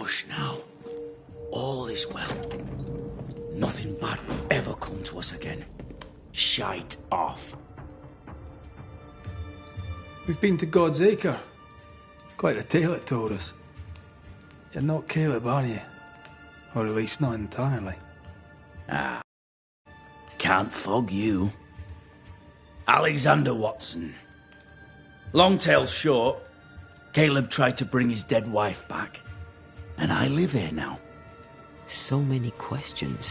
Hush now. All is well. Nothing bad will ever come to us again. Shite off. We've been to God's Acre. Quite a tale it told us. You're not Caleb, are you? Or at least not entirely. Can't fog you. Alexander Watson. Long tale short, Caleb tried to bring his dead wife back. And I live here now. So many questions.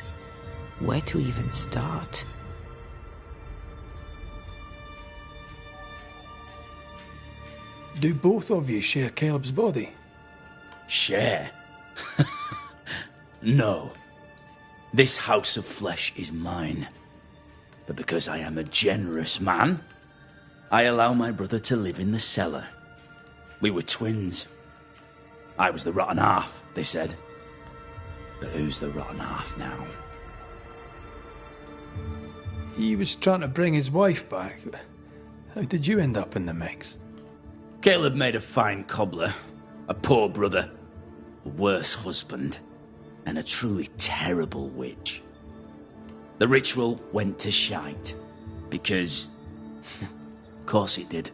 Where to even start? Do both of you share Caleb's body? Share? No. This house of flesh is mine. But because I am a generous man, I allow my brother to live in the cellar. We were twins. I was the rotten half, they said. But who's the rotten half now? He was trying to bring his wife back. How did you end up in the mix? Caleb made a fine cobbler, a poor brother, a worse husband, and a truly terrible witch. The ritual went to shite, because... of course it did.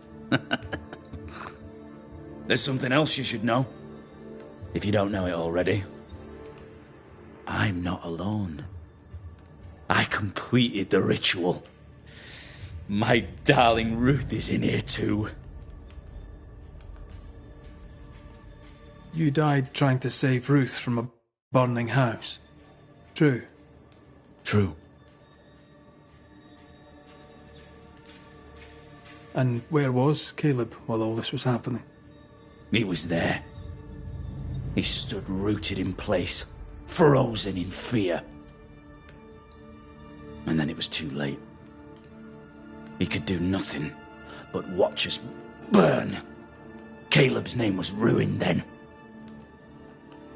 There's something else you should know, if you don't know it already. I'm not alone. I completed the ritual. My darling Ruth is in here too. You died trying to save Ruth from a burning house. True. True. And where was Caleb while all this was happening? He was there. He stood rooted in place, frozen in fear. And then it was too late. He could do nothing but watch us burn. Caleb's name was ruined then.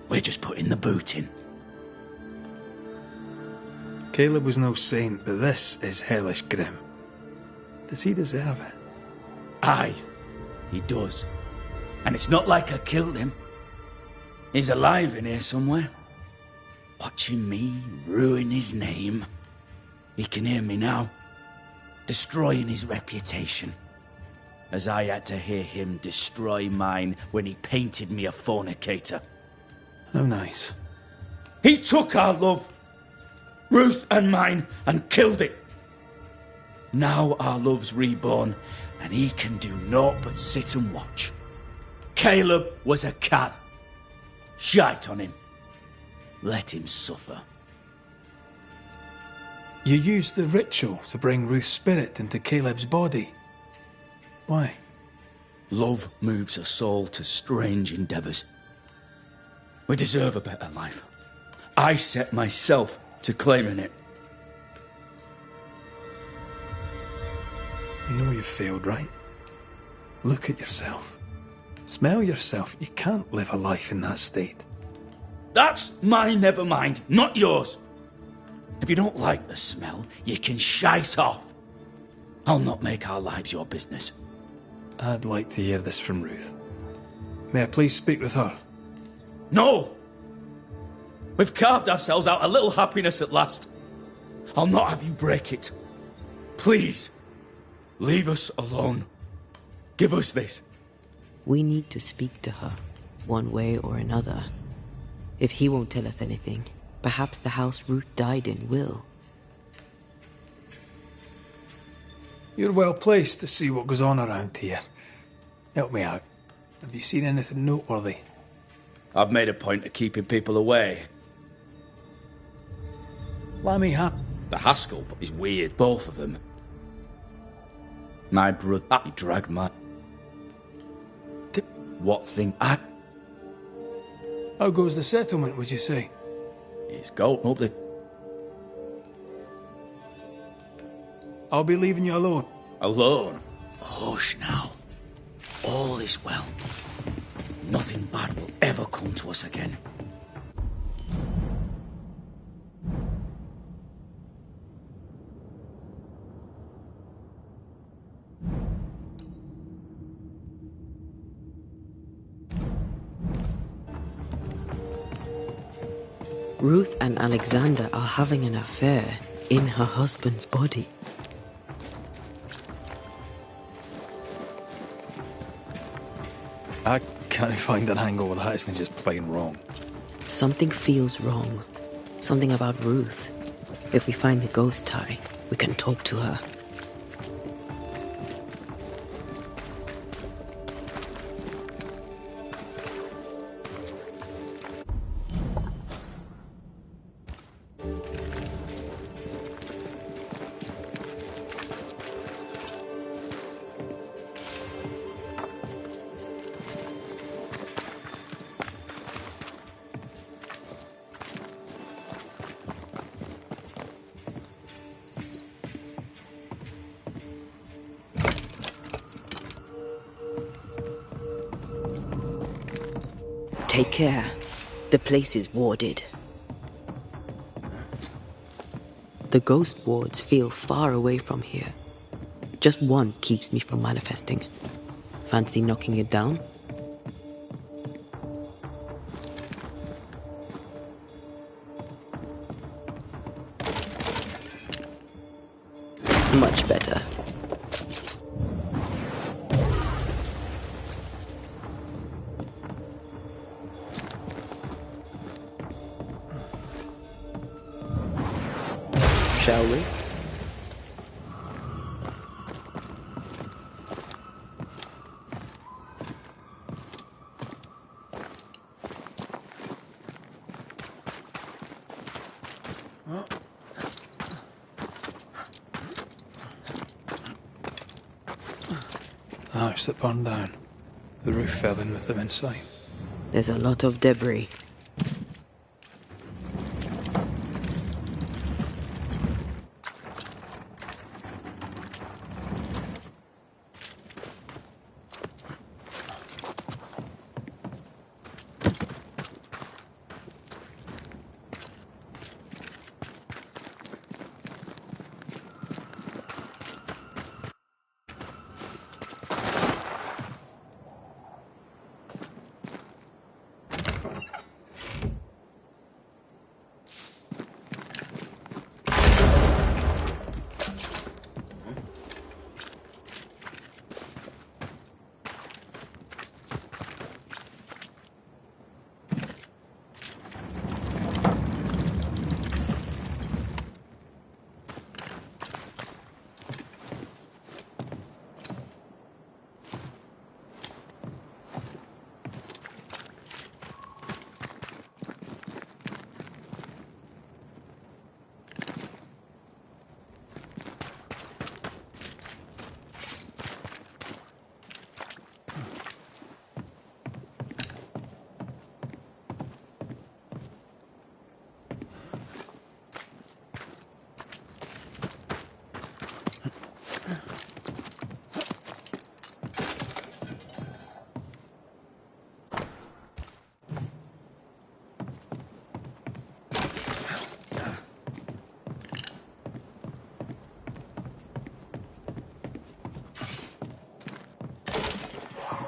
We're just putting the boot in. Caleb was no saint, but this is hellish grim. Does he deserve it? Aye, he does. And it's not like I killed him. He's alive in here somewhere. Watching me ruin his name. He can hear me now. Destroying his reputation. As I had to hear him destroy mine when he painted me a fornicator. How nice. He took our love, Ruth and mine, and killed it. Now our love's reborn, and he can do naught but sit and watch. Caleb was a cad. Shite on him. Let him suffer. You used the ritual to bring Ruth's spirit into Caleb's body. Why? Love moves a soul to strange endeavours. We deserve a better life. I set myself to claiming it. You know you've failed, right? Look at yourself. Smell yourself. You can't live a life in that state. That's my never mind, not yours. If you don't like the smell, you can shite off. I'll not make our lives your business. I'd like to hear this from Ruth. May I please speak with her? No! We've carved ourselves out a little happiness at last. I'll not have you break it. Please, leave us alone. Give us this. We need to speak to her, one way or another. If he won't tell us anything, perhaps the house Ruth died in will. You're well placed to see what goes on around here. Help me out. Have you seen anything noteworthy? I've made a point of keeping people away. Lammy The Haskell is weird, both of them. My brother, he dragged my... What thing? How goes the settlement, would you say? It's gold up there. I'll be leaving you alone. Alone? Hush now. All is well. Nothing bad will ever come to us again. Ruth and Alexander are having an affair in her husband's body. I can't find an angle with that isn't just plain wrong. Something feels wrong. Something about Ruth. If we find the ghost tie, we can talk to her. Take care. The place is warded. The ghost wards feel far away from here. Just one keeps me from manifesting. Fancy knocking it down? Much better. Shall we? The house that burned down. The roof fell in with them inside. There's a lot of debris.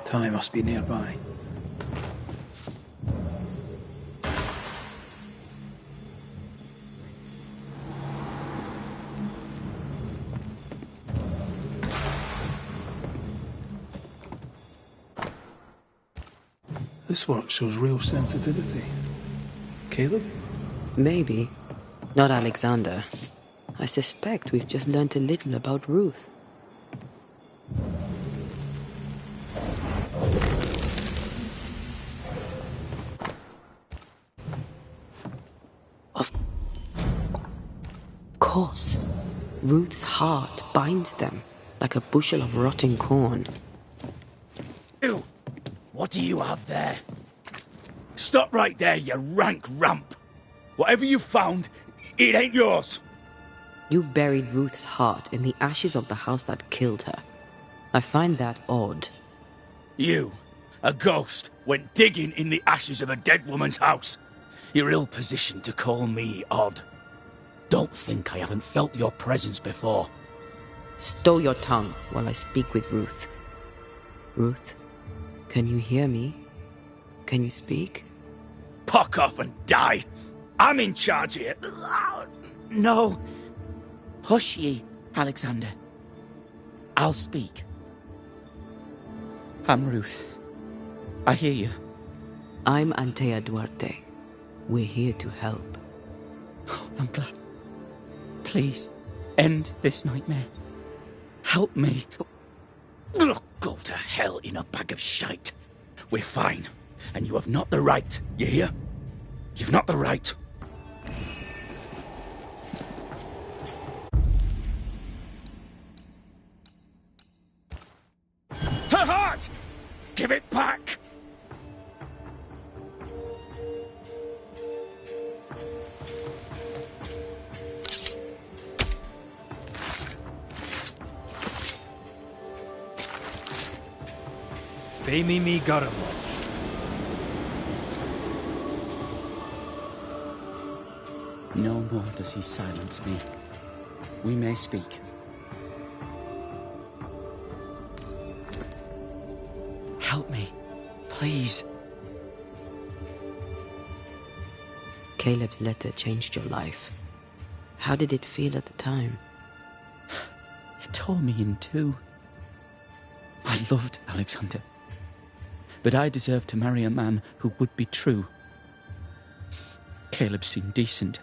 Ty must be nearby. This work shows real sensitivity. Caleb? Maybe. Not Alexander. I suspect we've just learnt a little about Ruth. Of course. Ruth's heart binds them like a bushel of rotting corn. Ew! What do you have there? Stop right there, you rank rump! Whatever you found, it ain't yours! You buried Ruth's heart in the ashes of the house that killed her. I find that odd. You, a ghost, went digging in the ashes of a dead woman's house. You're ill-positioned to call me odd. Don't think I haven't felt your presence before. Stow your tongue while I speak with Ruth. Ruth, can you hear me? Can you speak? Pock off and die! I'm in charge here. No. Hush ye, Alexander. I'll speak. I'm Ruth. I hear you. I'm Antea Duarte. We're here to help. Oh, I'm glad. Please, end this nightmare. Help me. Go to hell in a bag of shite. We're fine. And you have not the right, you hear? You've not the right. Her heart! Give it back! Femi mi garamo. No more does he silence me. We may speak. Help me, please. Caleb's letter changed your life. How did it feel at the time? It tore me in two. I loved Alexander. But I deserved to marry a man who would be true. Caleb seemed decent.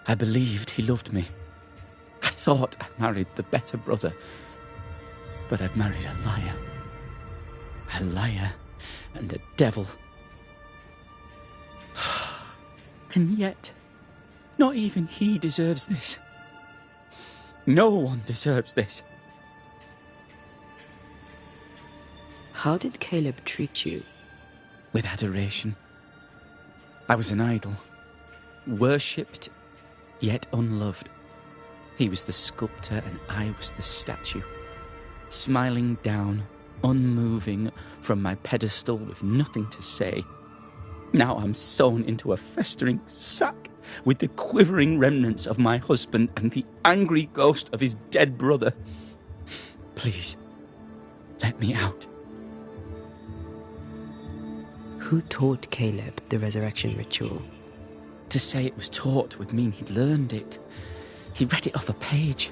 I believed he loved me. I thought I married the better brother. But I'd married a liar. A liar and a devil. And yet, not even he deserves this. No one deserves this. How did Caleb treat you? With adoration. I was an idol. Worshipped, yet unloved. He was the sculptor and I was the statue. Smiling down, unmoving from my pedestal with nothing to say. Now I'm sewn into a festering sack with the quivering remnants of my husband and the angry ghost of his dead brother. Please, let me out. Who taught Caleb the resurrection ritual? To say it was taught would mean he'd learned it. He read it off a page.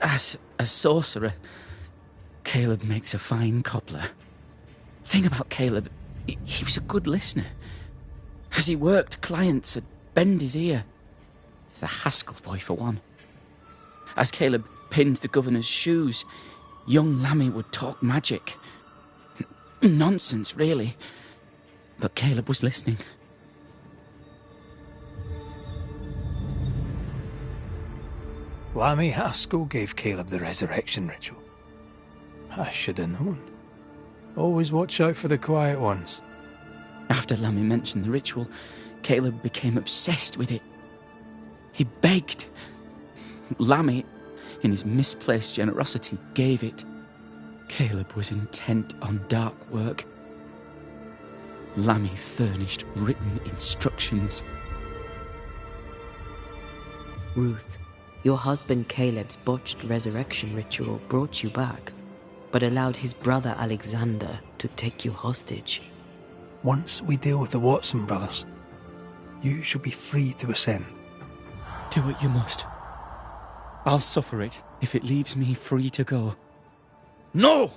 As a sorcerer, Caleb makes a fine cobbler. Thing about Caleb, he was a good listener. As he worked, clients would bend his ear. The Haskell boy, for one. As Caleb pinned the governor's shoes, young Lammy would talk magic. Nonsense, really. But Caleb was listening. Lammy Haskell gave Caleb the resurrection ritual. I should have known. Always watch out for the quiet ones. After Lammy mentioned the ritual, Caleb became obsessed with it. He begged. Lammy, in his misplaced generosity, gave it. Caleb was intent on dark work. Lammy furnished written instructions. Ruth, your husband Caleb's botched resurrection ritual brought you back, but allowed his brother Alexander to take you hostage. Once we deal with the Watson brothers, you shall be free to ascend. Do what you must. I'll suffer it if it leaves me free to go. No!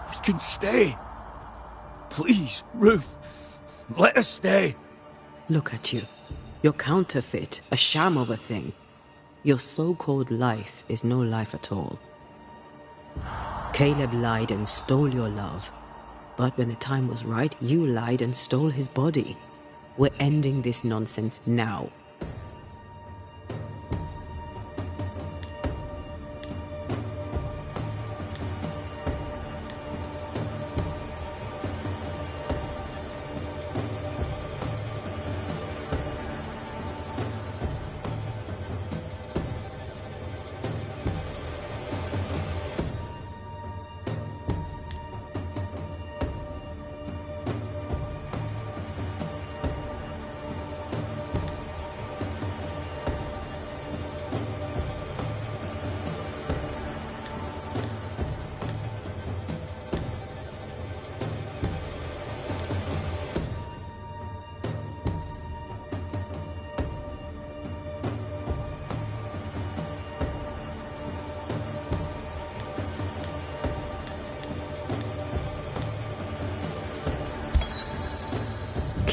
We can stay. Please, Ruth, let us stay. Look at you. You're counterfeit, a sham of a thing. Your so-called life is no life at all. Caleb lied and stole your love. But when the time was right, you lied and stole his body. We're ending this nonsense now.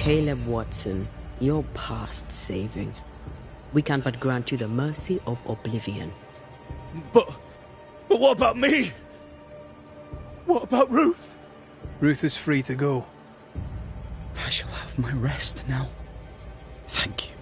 Caleb Watson, you're past saving. We can but grant you the mercy of oblivion. But what about me? What about Ruth? Ruth is free to go. I shall have my rest now. Thank you.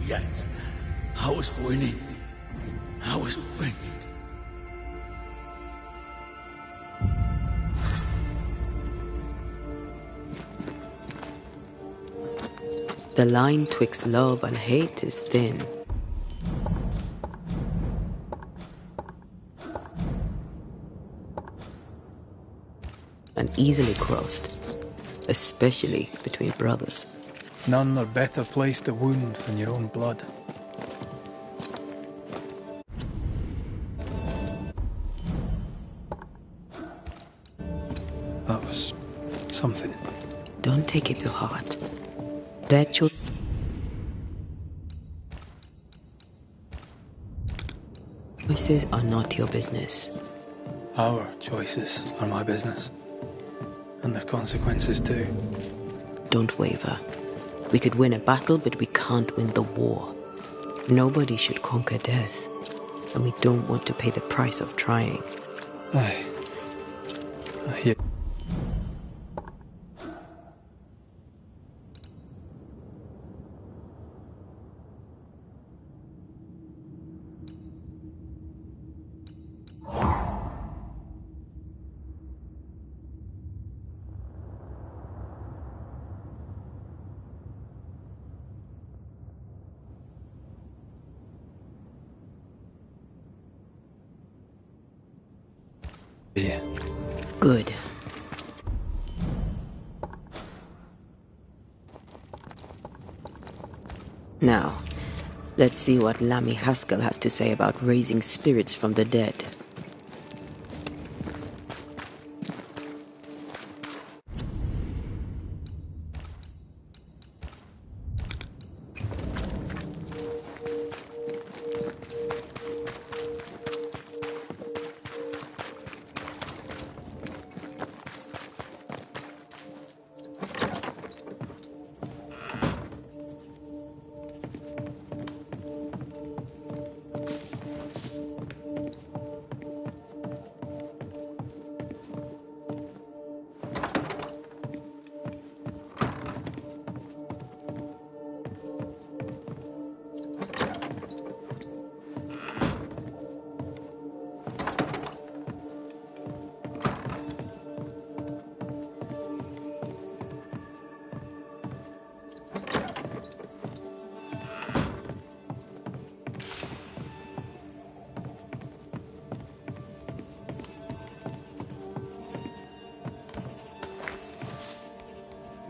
Yet. I was winning. I was winning. The line twixt love and hate is thin. And easily crossed, especially between brothers. None are better placed to wound than your own blood. That was something. Don't take it to heart. Their choices are not your business. Our choices are my business. And their consequences too. Don't waver. We could win a battle, but we can't win the war. Nobody should conquer death, and we don't want to pay the price of trying. Aye. I hear. Yeah. Good. Now, let's see what Lammy Haskell has to say about raising spirits from the dead.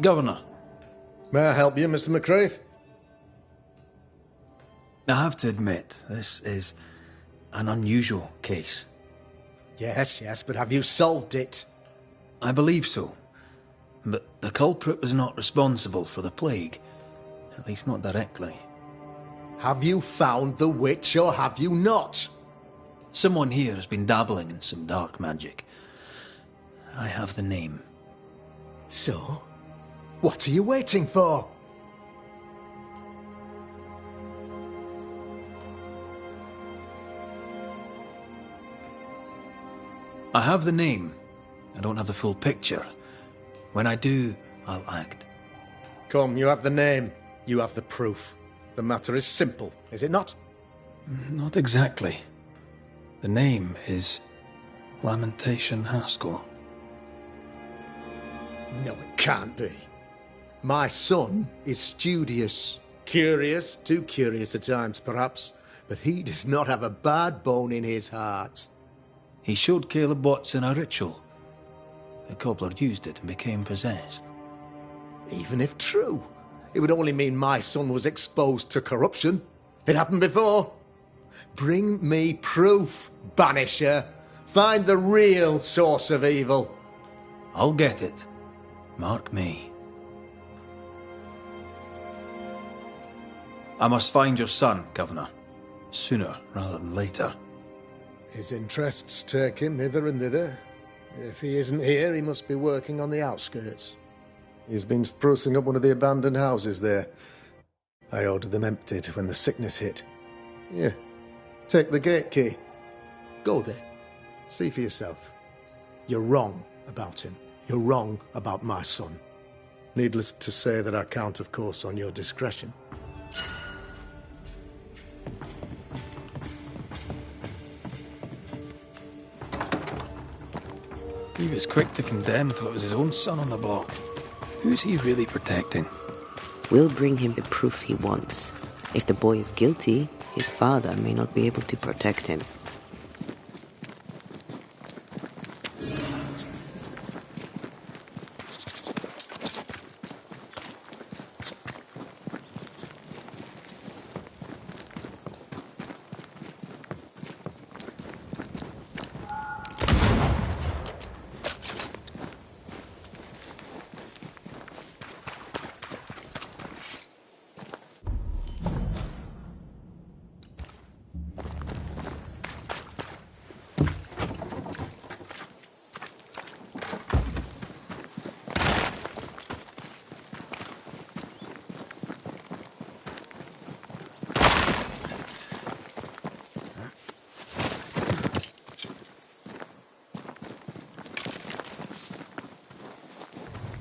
Governor. May I help you, Mr. McCraith? I have to admit, this is an unusual case. Yes, but have you solved it? I believe so. But the culprit was not responsible for the plague. At least not directly. Have you found the witch or have you not? Someone here has been dabbling in some dark magic. I have the name. So? What are you waiting for? I have the name. I don't have the full picture. When I do, I'll act. Come, you have the name. You have the proof. The matter is simple, is it not? Not exactly. The name is Lamentation Haskell. No, it can't be. My son is studious. Curious, too curious at times, perhaps. But he does not have a bad bone in his heart. He showed Caleb Watson a ritual. The cobbler used it and became possessed. Even if true, it would only mean my son was exposed to corruption. It happened before. Bring me proof, Banisher. Find the real source of evil. I'll get it. Mark me. I must find your son, Governor. Sooner rather than later. His interests take him hither and thither. If he isn't here, he must be working on the outskirts. He's been sprucing up one of the abandoned houses there. I ordered them emptied when the sickness hit. Here, take the gate key. Go there. See for yourself. You're wrong about him. You're wrong about my son. Needless to say that I count, of course, on your discretion. He was quick to condemn till it was his own son on the block. Who's he really protecting? We'll bring him the proof he wants. If the boy is guilty, his father may not be able to protect him.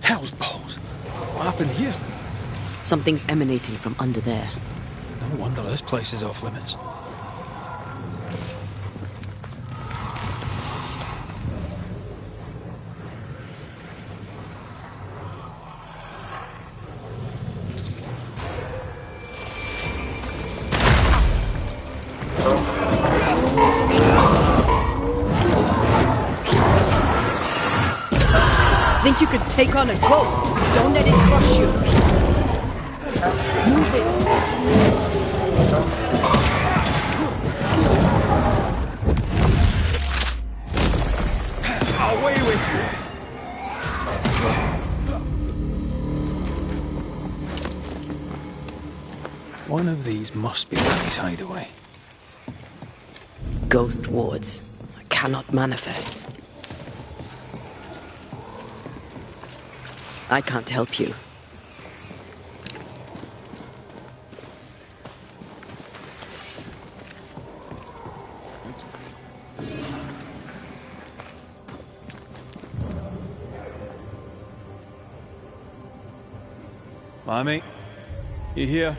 Hell's balls! What happened here? Something's emanating from under there. No wonder this place is off limits. Think you could take on a goat? Don't let it crush you. Move it. Away with you! One of these must be Danny's hideaway. Ghost wards cannot manifest. I can't help you. Lammy, you here?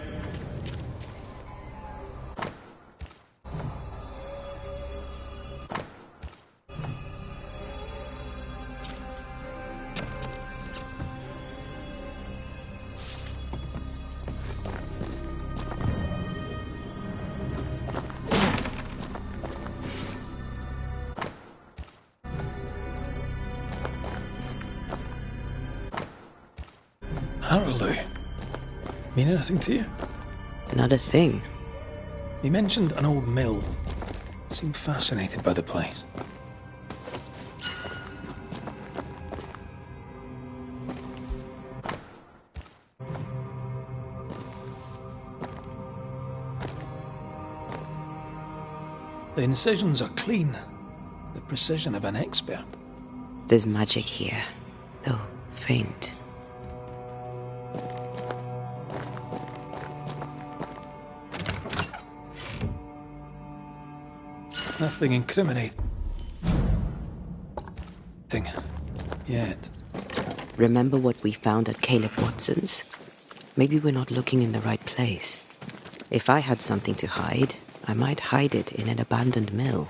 Arrowloo. Mean anything to you? Not a thing. He mentioned an old mill. Seemed fascinated by the place. The incisions are clean. The precision of an expert. There's magic here, though faint. Nothing incriminating. Yet. Remember what we found at Caleb Watson's? Maybe we're not looking in the right place. If I had something to hide, I might hide it in an abandoned mill.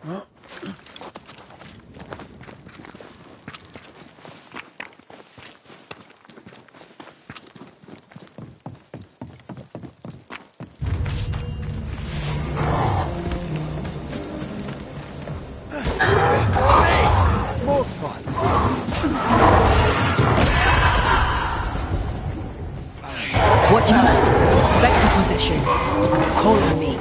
More fun. Watch out! Spectre possession. Call on me.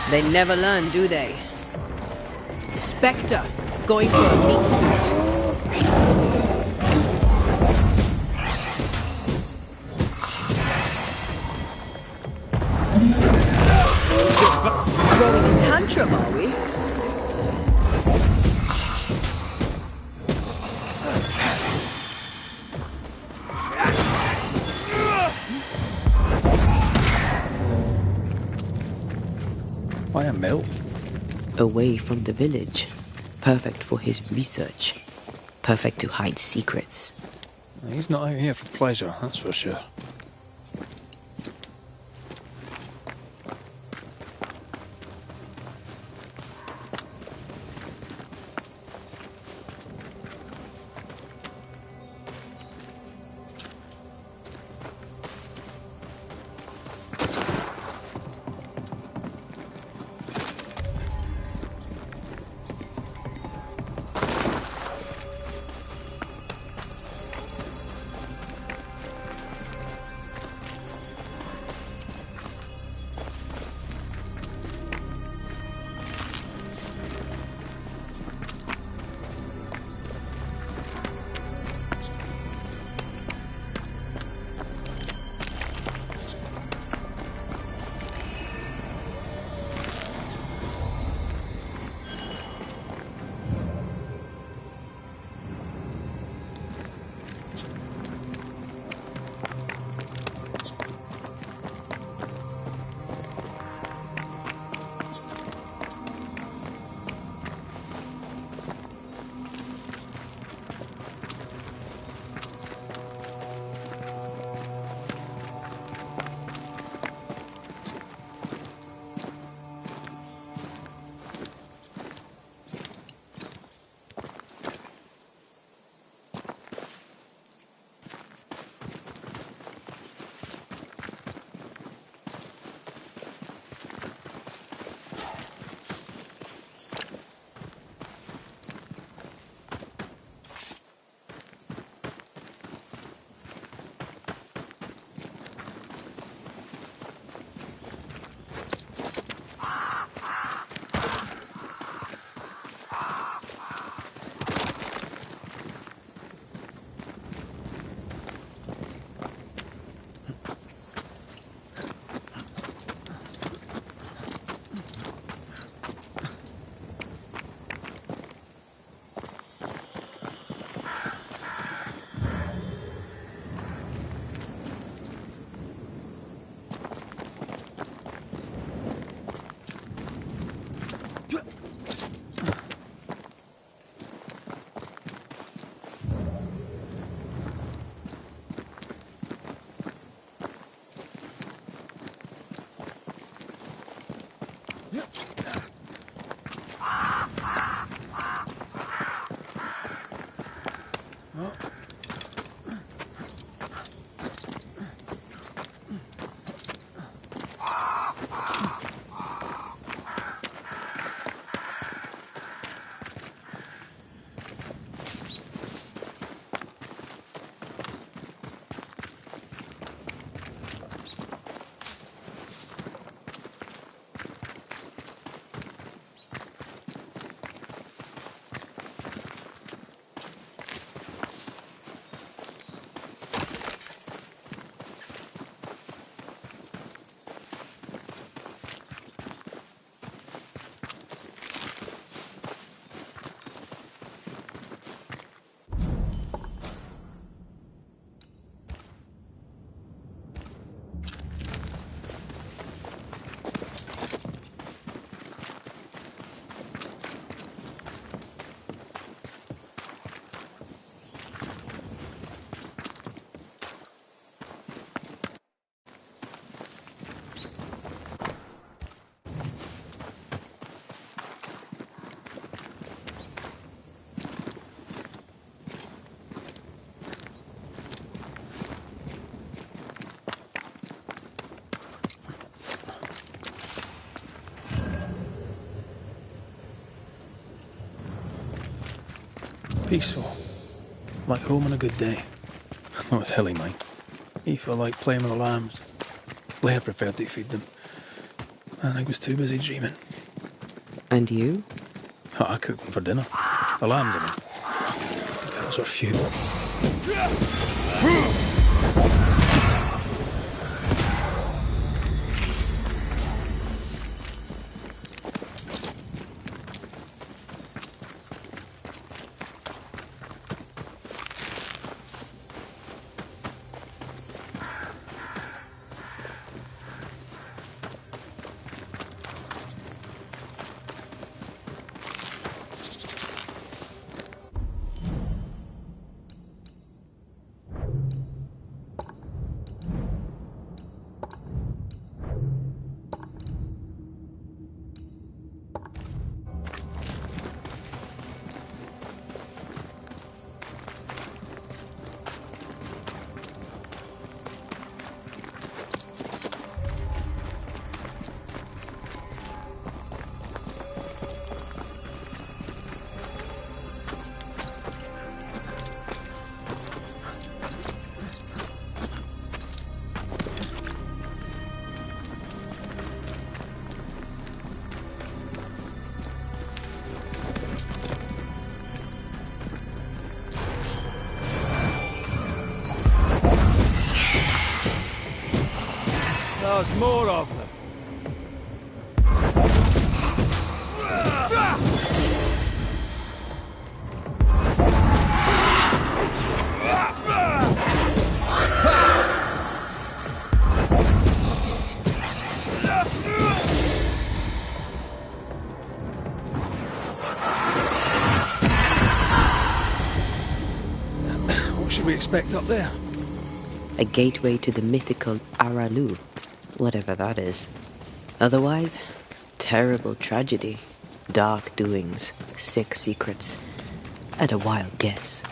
They never learn, do they? Spectre, going for a meat suit. Throwing a tantrum, are we? Why a mill? Away from the village. Perfect for his research. Perfect to hide secrets. He's not out here for pleasure, that's for sure. Peaceful. Like home on a good day. Oh, it's hilly, mate. He felt like playing with the lambs. Blair preferred to feed them. And I was too busy dreaming. And you? Oh, I cooked them for dinner. The lambs, I mean. Girls are few. There's more of them. What should we expect up there? A gateway to the mythical Aralu, whatever that is. Otherwise, terrible tragedy, dark doings, sick secrets, and a wild guess.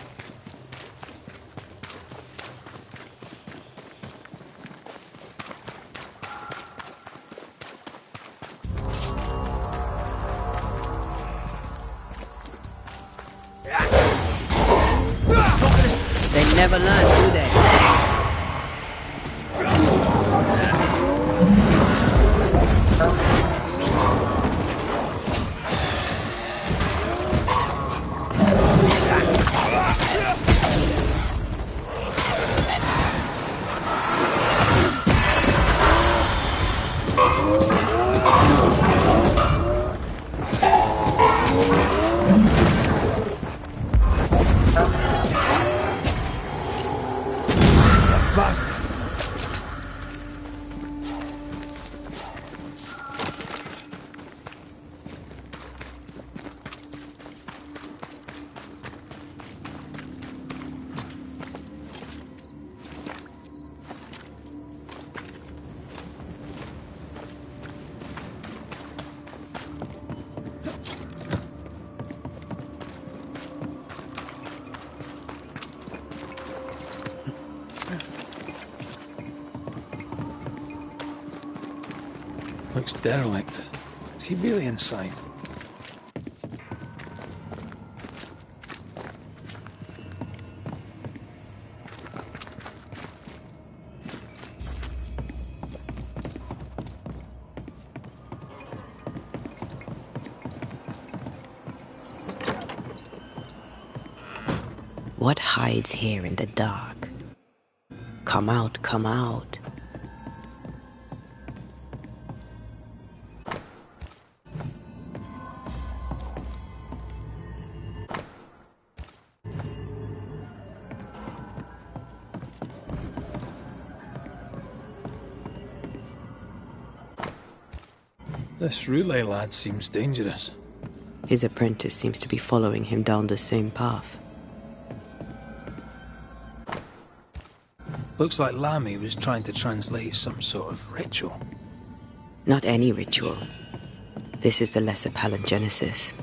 They never learn, do they? Bastard! Looks derelict. Is he really inside? What hides here in the dark? Come out, come out. This Roulette lad seems dangerous. His apprentice seems to be following him down the same path. Looks like Lamy was trying to translate some sort of ritual. Not any ritual. This is the Lesser Palingenesis.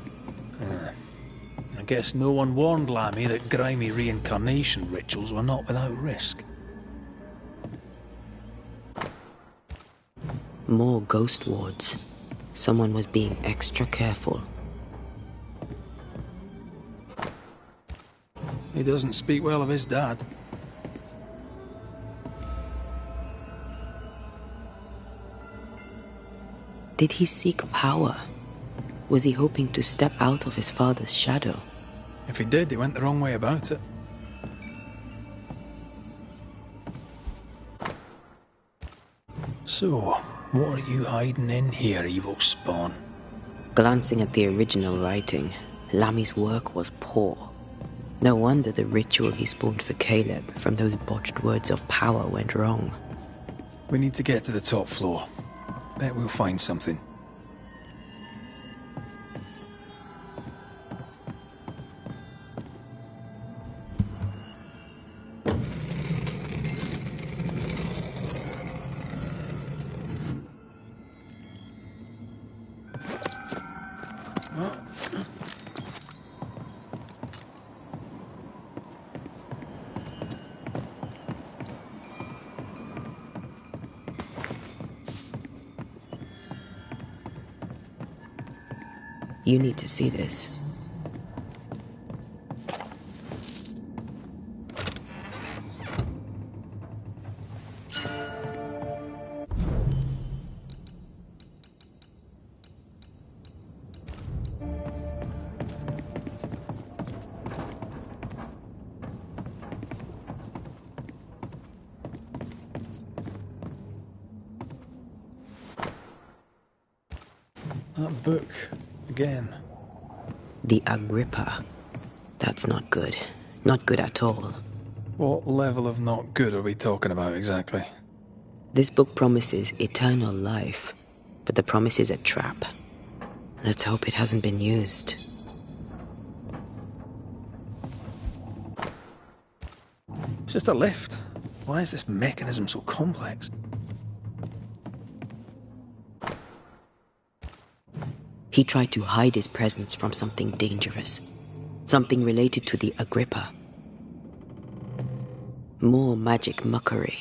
I guess no one warned Lamy that grimy reincarnation rituals were not without risk. More ghost wards. Someone was being extra careful. He doesn't speak well of his dad. Did he seek power? Was he hoping to step out of his father's shadow? If he did, he went the wrong way about it. So, what are you hiding in here, evil spawn? Glancing at the original writing, Lammy's work was poor. No wonder the ritual he spawned for Caleb from those botched words of power went wrong. We need to get to the top floor. Bet we'll find something. You need to see this. That book, again. The Agrippa. That's not good. Not good at all. What level of not good are we talking about exactly? This book promises eternal life, but the promise is a trap. Let's hope it hasn't been used. It's just a lift. Why is this mechanism so complex? He tried to hide his presence from something dangerous. Something related to the Agrippa. More magic muckery.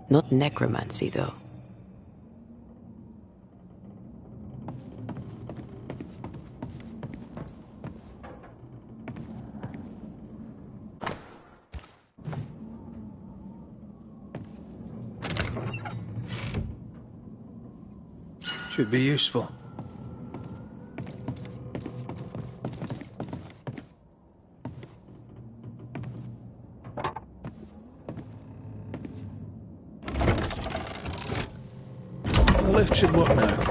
Not necromancy, though. Should be useful. The lift should work now.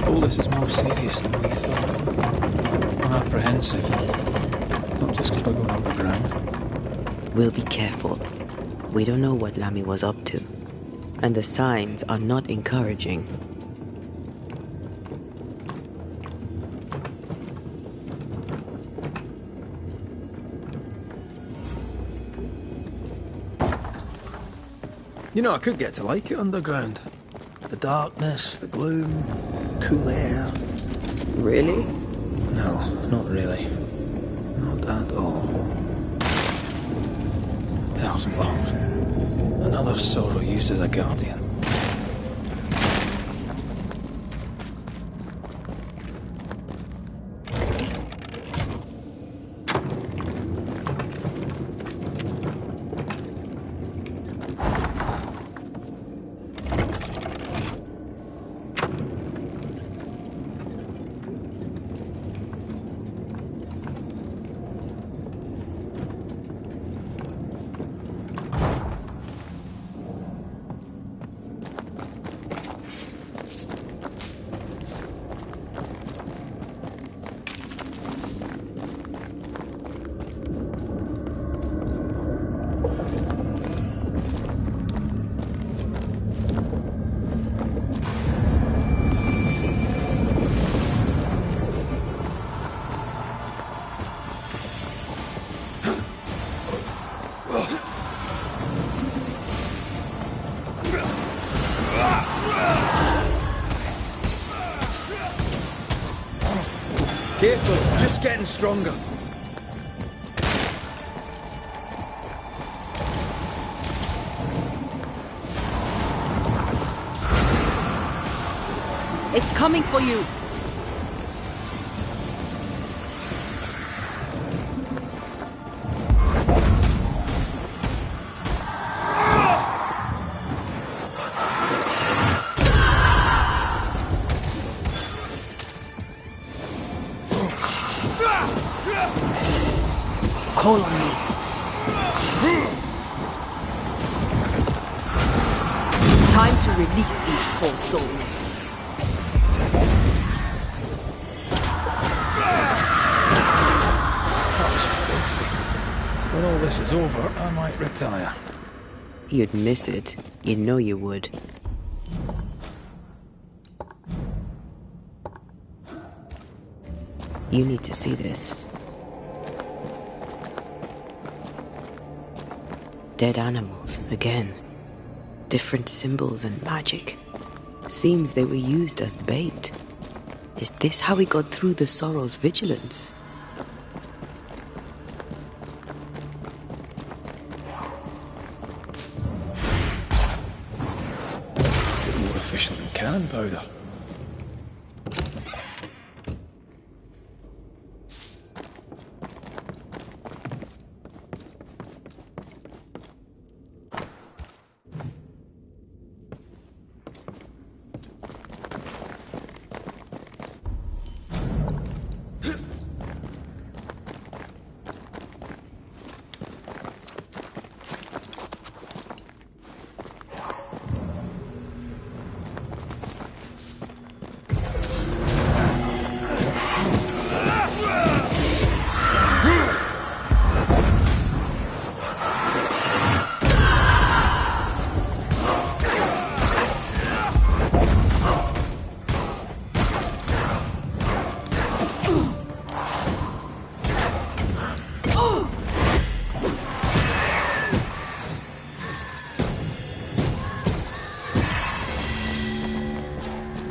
All this is more serious than we thought. I'm apprehensive. Not just because we're going underground. We'll be careful. We don't know what Lammy was up to. And the signs are not encouraging. You know, I could get to like it underground. The darkness, the gloom, the cool air. Really? No, not really. Not at all. Bells and bombs. Another sorrow used as a guardian. getting stronger. It's coming for you! Call on me. Time to release these poor souls. That was filthy. When all this is over, I might retire. You'd miss it. You know you would. You need to see this. Dead animals, again. Different symbols and magic. Seems they were used as bait. Is this how we got through the Sorrow's vigilance? Bit more efficient than cannon powder.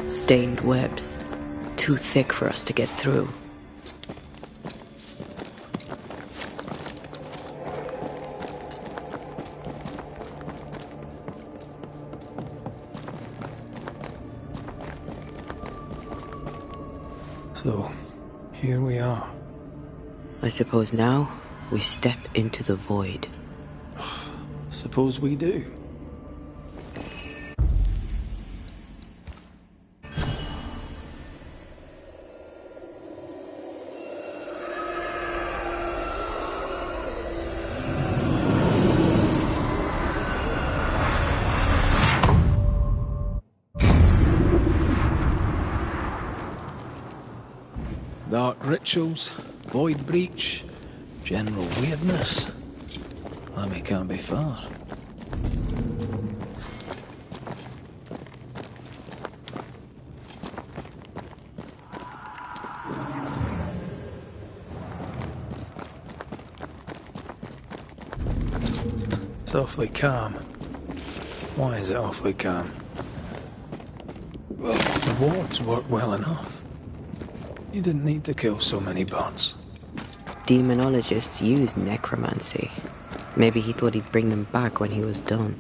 Stained webs. Too thick for us to get through. So, here we are. I suppose now we step into the void. Suppose we do. Dark rituals, void breach, general weirdness. Lemmy can't be far. It's awfully calm. Why is it awfully calm? The wards work well enough. You didn't need to kill so many bots. Demonologists use necromancy. Maybe he thought he'd bring them back when he was done.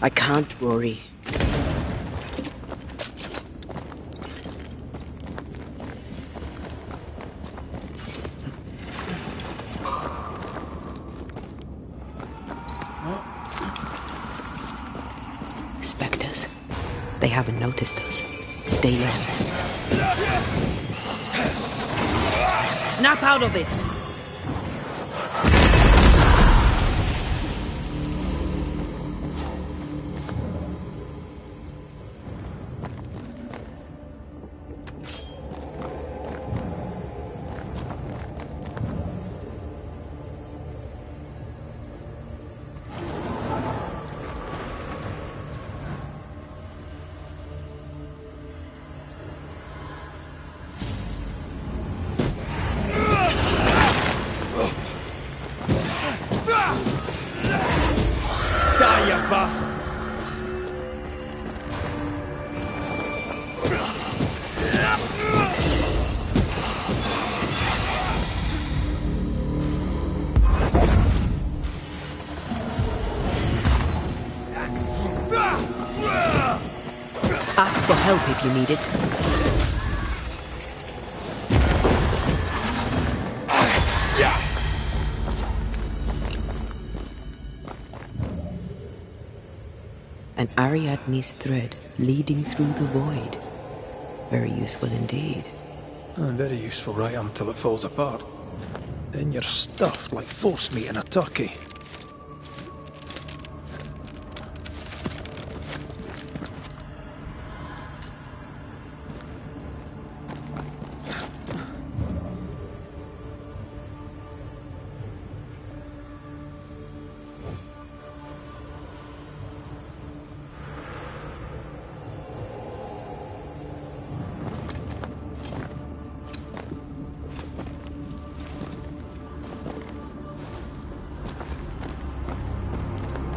I can't worry. Spectres. They haven't noticed us. Stay low. Snap out of it! bastard! Ask for help if you need it. An Ariadne's thread leading through the void. Very useful indeed. Very useful right until it falls apart. Then you're stuffed like force meat in a turkey.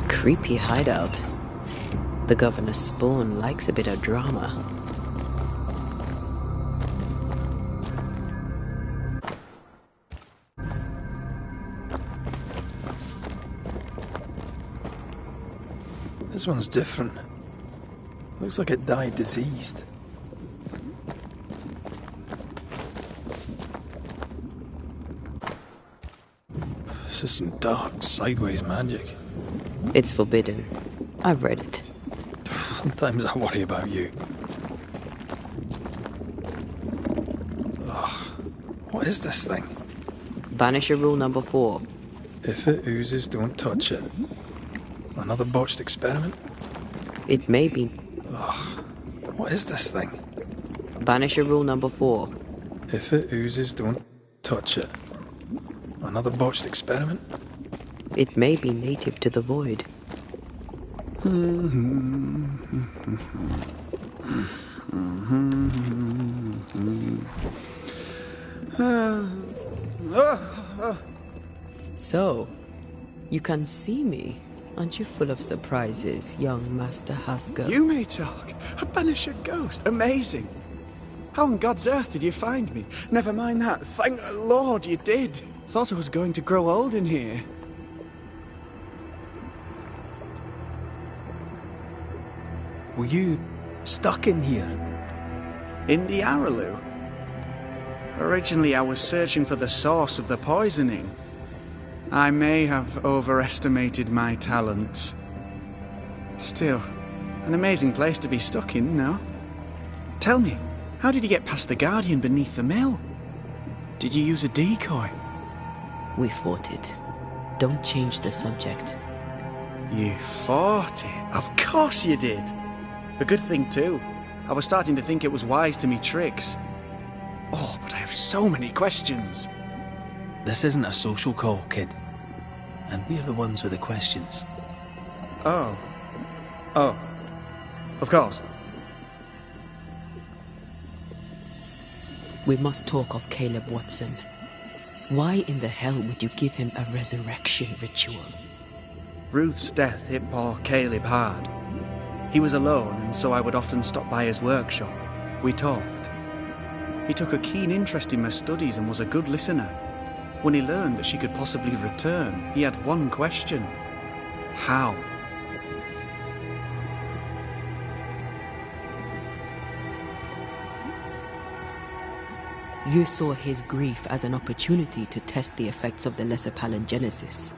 Creepy hideout. The governor's spawn likes a bit of drama. This one's different. Looks like it died diseased. This is some dark, sideways magic. It's forbidden. I've read it. Sometimes I worry about you. Ugh. What is this thing? Banisher rule number 4. If it oozes, don't touch it. Another botched experiment? It may be. Ugh. What is this thing? Banisher rule number 4. If it oozes, don't touch it. Another botched experiment? It may be native to the void. So, you can see me. Aren't you full of surprises, young Master Haskell? You may talk. A Banisher ghost. Amazing. How on God's earth did you find me? Never mind that. Thank the Lord you did. Thought I was going to grow old in here. Were you stuck in here? In the Araloo? Originally, I was searching for the source of the poisoning. I may have overestimated my talents. Still, an amazing place to be stuck in, no? Tell me, how did you get past the Guardian beneath the mill? Did you use a decoy? We fought it. Don't change the subject. You fought it? Of course you did! A good thing, too. I was starting to think it was wise to me tricks. Oh, but I have so many questions. This isn't a social call, kid. And we're the ones with the questions. Oh. Oh. Of course. We must talk of Caleb Watson. Why in the hell would you give him a resurrection ritual? Ruth's death hit poor Caleb hard. He was alone, and so I would often stop by his workshop. We talked. He took a keen interest in my studies and was a good listener. When he learned that she could possibly return, he had one question. How? You saw his grief as an opportunity to test the effects of the lesser palingenesis.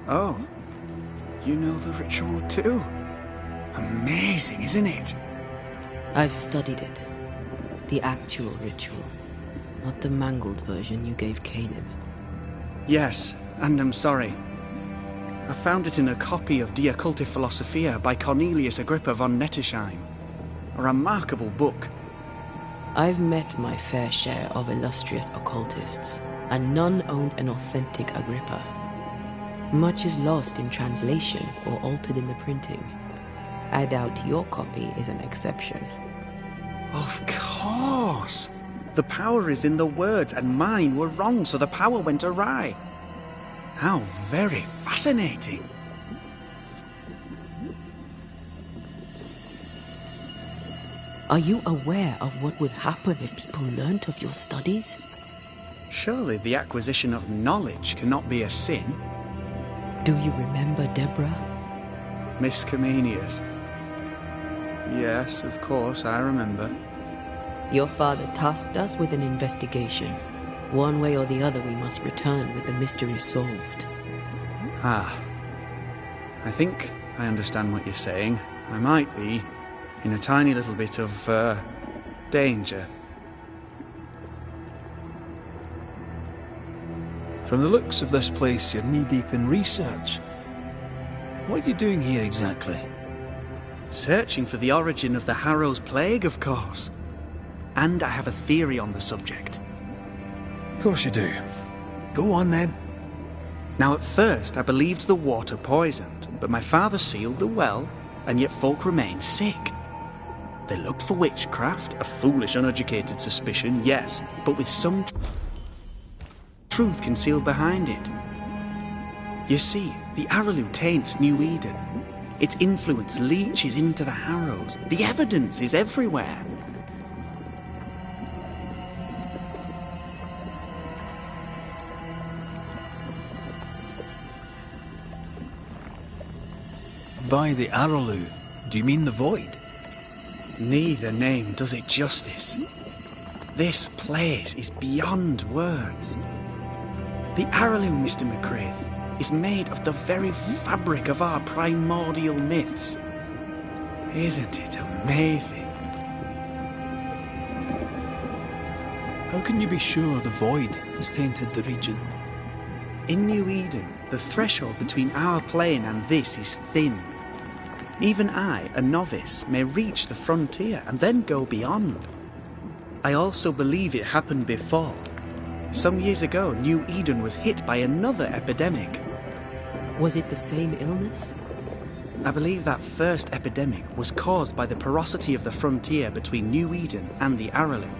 Oh. You know the ritual too? Amazing, isn't it? I've studied it. The actual ritual. Not the mangled version you gave Caleb. Yes, and I'm sorry. I found it in a copy of De Occulti Philosophia by Cornelius Agrippa von Nettesheim. A remarkable book. I've met my fair share of illustrious occultists, and none owned an authentic Agrippa. Much is lost in translation or altered in the printing. I doubt your copy is an exception. Of course! The power is in the words, and mine were wrong, so the power went awry. How very fascinating. Are you aware of what would happen if people learnt of your studies? Surely the acquisition of knowledge cannot be a sin. Do you remember Deborah? Miss Comenius. Yes, of course, I remember. Your father tasked us with an investigation. One way or the other, we must return with the mystery solved. Ah. I think I understand what you're saying. I might be in a tiny little bit of, danger. From the looks of this place, you're knee-deep in research. What are you doing here exactly? Searching for the origin of the Harrow's Plague, of course. And I have a theory on the subject. Of course you do. Go on then. Now, at first, I believed the water poisoned, but my father sealed the well, and yet folk remained sick. They looked for witchcraft, a foolish, uneducated suspicion, yes, but with some truth concealed behind it. You see, the Araloo taints New Eden. Its influence leaches into the Harrows. The evidence is everywhere. By the Araloo, do you mean the Void? Neither name does it justice. This place is beyond words. The Araloo, Mr. McCraith, is made of the very fabric of our primordial myths. Isn't it amazing? How can you be sure the Void has tainted the region? In New Eden, the threshold between our plane and this is thin. Even I, a novice, may reach the frontier and then go beyond. I also believe it happened before. Some years ago, New Eden was hit by another epidemic. Was it the same illness? I believe that first epidemic was caused by the porosity of the frontier between New Eden and the Araloo.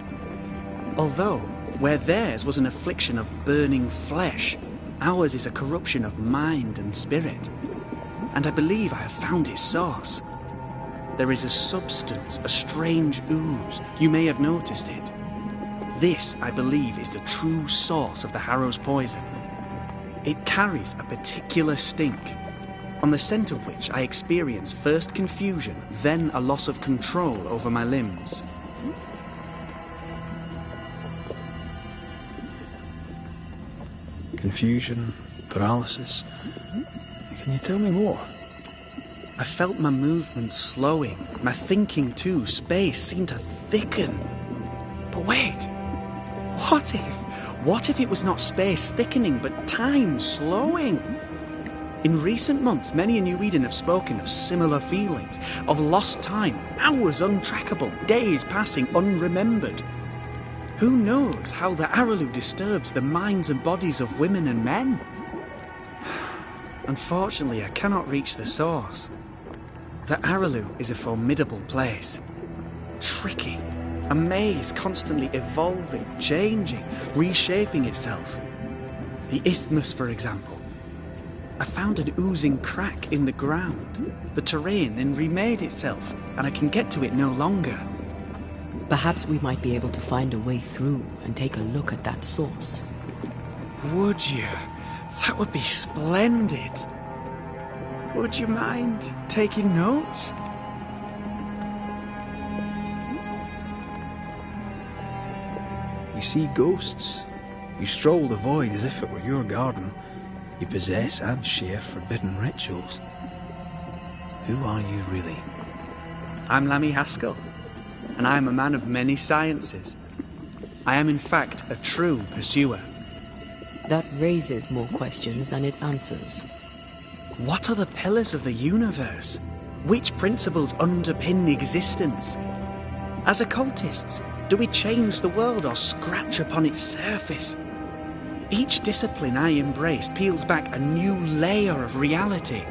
Although, where theirs was an affliction of burning flesh, ours is a corruption of mind and spirit. And I believe I have found its source. There is a substance, a strange ooze. You may have noticed it. This, I believe, is the true source of the Harrow's poison. It carries a particular stink, on the scent of which I experience first confusion, then a loss of control over my limbs. Confusion, paralysis. Can you tell me more? I felt my movement slowing, my thinking too. Space seemed to thicken. But wait, what if it was not space thickening, but time slowing? In recent months, many in New Eden have spoken of similar feelings, of lost time, hours untrackable, days passing unremembered. Who knows how the Araloo disturbs the minds and bodies of women and men? Unfortunately, I cannot reach the source. The Araloo is a formidable place. Tricky. A maze constantly evolving, changing, reshaping itself. The isthmus, for example. I found an oozing crack in the ground. The terrain then remade itself, and I can get to it no longer. Perhaps we might be able to find a way through and take a look at that source. Would you? That would be splendid. Would you mind taking notes? You see ghosts. You stroll the Void as if it were your garden. You possess and share forbidden rituals. Who are you really? I'm Lammy Haskell, and I am a man of many sciences. I am in fact a true pursuer. That raises more questions than it answers. What are the pillars of the universe? Which principles underpin existence? As occultists, do we change the world or scratch upon its surface? Each discipline I embrace peels back a new layer of reality.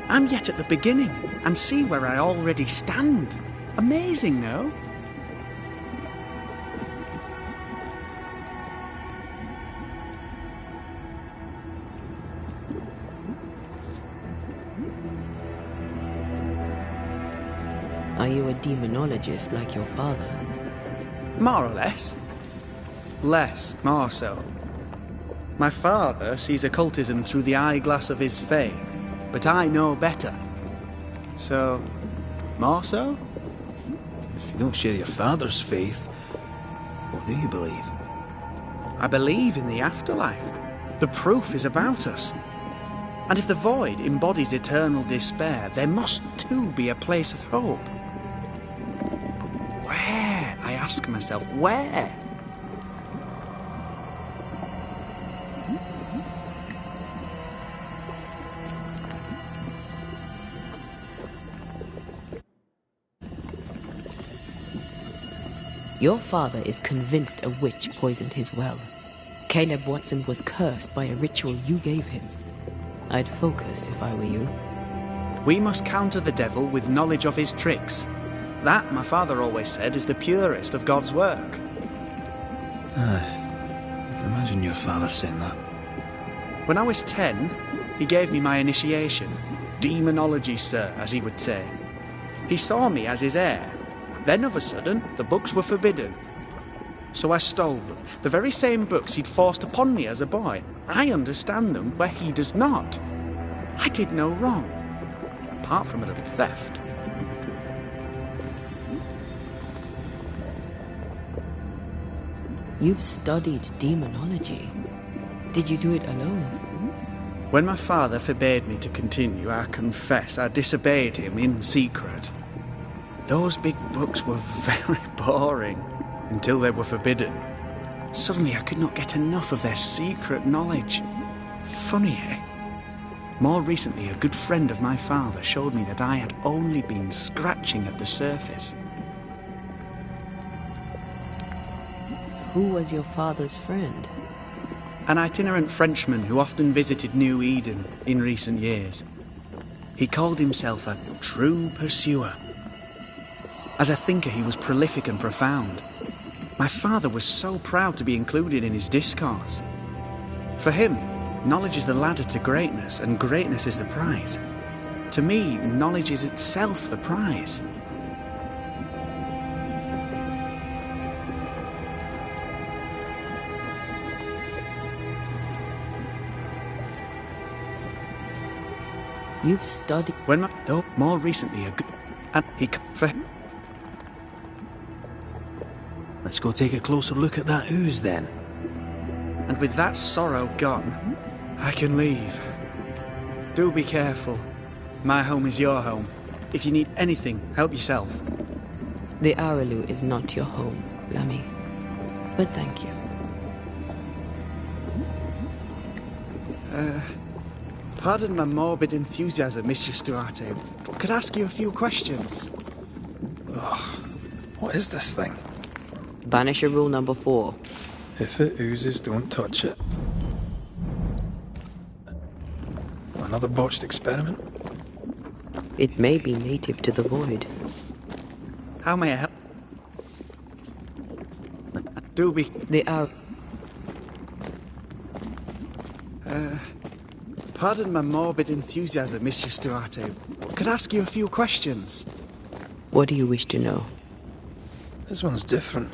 I'm yet at the beginning, and see where I already stand. Amazing, no? Are you a demonologist like your father? More or less. Less, more so. My father sees occultism through the eyeglass of his faith, but I know better. So, more so? If you don't share your father's faith, what do you believe? I believe in the afterlife. The proof is about us. And if the void embodies eternal despair, there must too be a place of hope. But where? I ask myself, where? Your father is convinced a witch poisoned his well. Caleb Watson was cursed by a ritual you gave him. I'd focus if I were you. We must counter the devil with knowledge of his tricks. That, my father always said, is the purest of God's work. I can imagine your father saying that. When I was 10, he gave me my initiation. Demonology, sir, as he would say. He saw me as his heir. Then, of a sudden, the books were forbidden. So I stole them. The very same books he'd forced upon me as a boy. I understand them where he does not. I did no wrong, apart from a little theft. You've studied demonology. Did you do it alone? When my father forbade me to continue, I confess I disobeyed him in secret. Those big books were very boring until they were forbidden. Suddenly I could not get enough of their secret knowledge. Funny, eh? More recently, a good friend of my father showed me that I had only been scratching at the surface. Who was your father's friend? An itinerant Frenchman who often visited New Eden in recent years. He called himself a true pursuer. As a thinker, he was prolific and profound. My father was so proud to be included in his discourse. For him, knowledge is the ladder to greatness, and greatness is the prize. To me, knowledge is itself the prize. You've studied... Though more recently a good... And he... For... Let's go take a closer look at that ooze then. And with that sorrow gone, I can leave. Do be careful. My home is your home. If you need anything, help yourself. The Aralu is not your home, Lammy. But thank you. Pardon my morbid enthusiasm, Monsieur Stuarte, but could I ask you a few questions? What is this thing? Banisher rule number 4. If it oozes, don't touch it. Another botched experiment? It may be native to the void. How may I help? Do be... The Ar... Pardon my morbid enthusiasm, Monsieur Stuarte, but could I ask you a few questions? What do you wish to know? This one's different.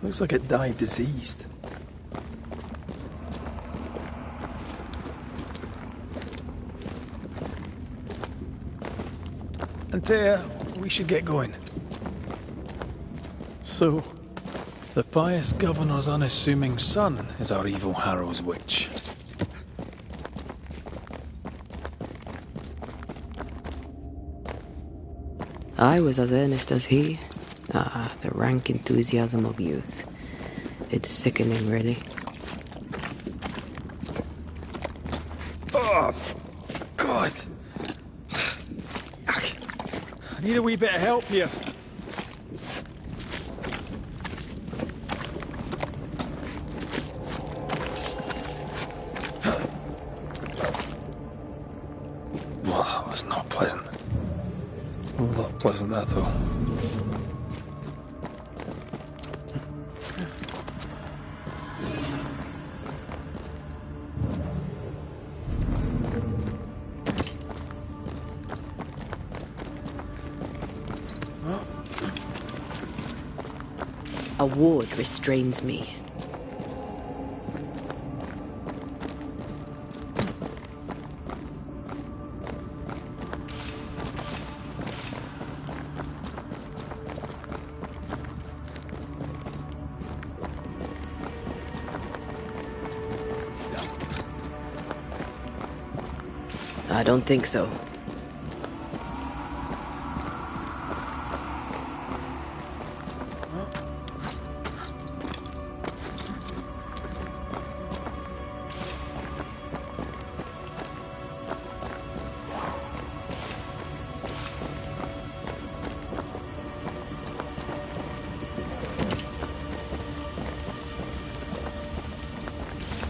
Looks like it died diseased. Antea, we should get going. So, the pious governor's unassuming son is our evil Harrow's witch. I was as earnest as he. Ah, the rank enthusiasm of youth. It's sickening, really. Oh, God! I need a wee bit of help here. Well, that was not pleasant. Not pleasant at all. A ward restrains me. I don't think so.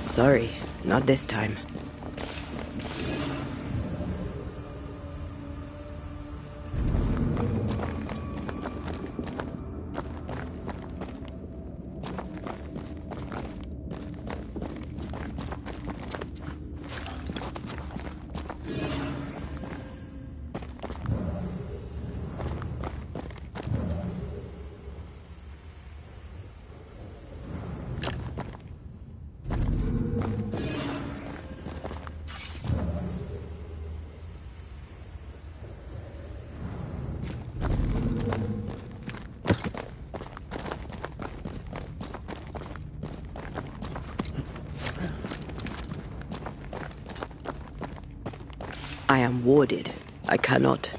Sorry, not this time. I am warded. I cannot.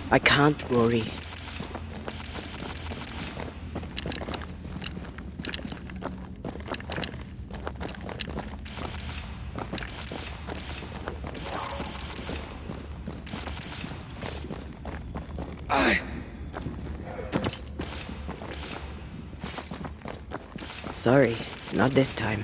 I can't, Rory. Sorry, not this time.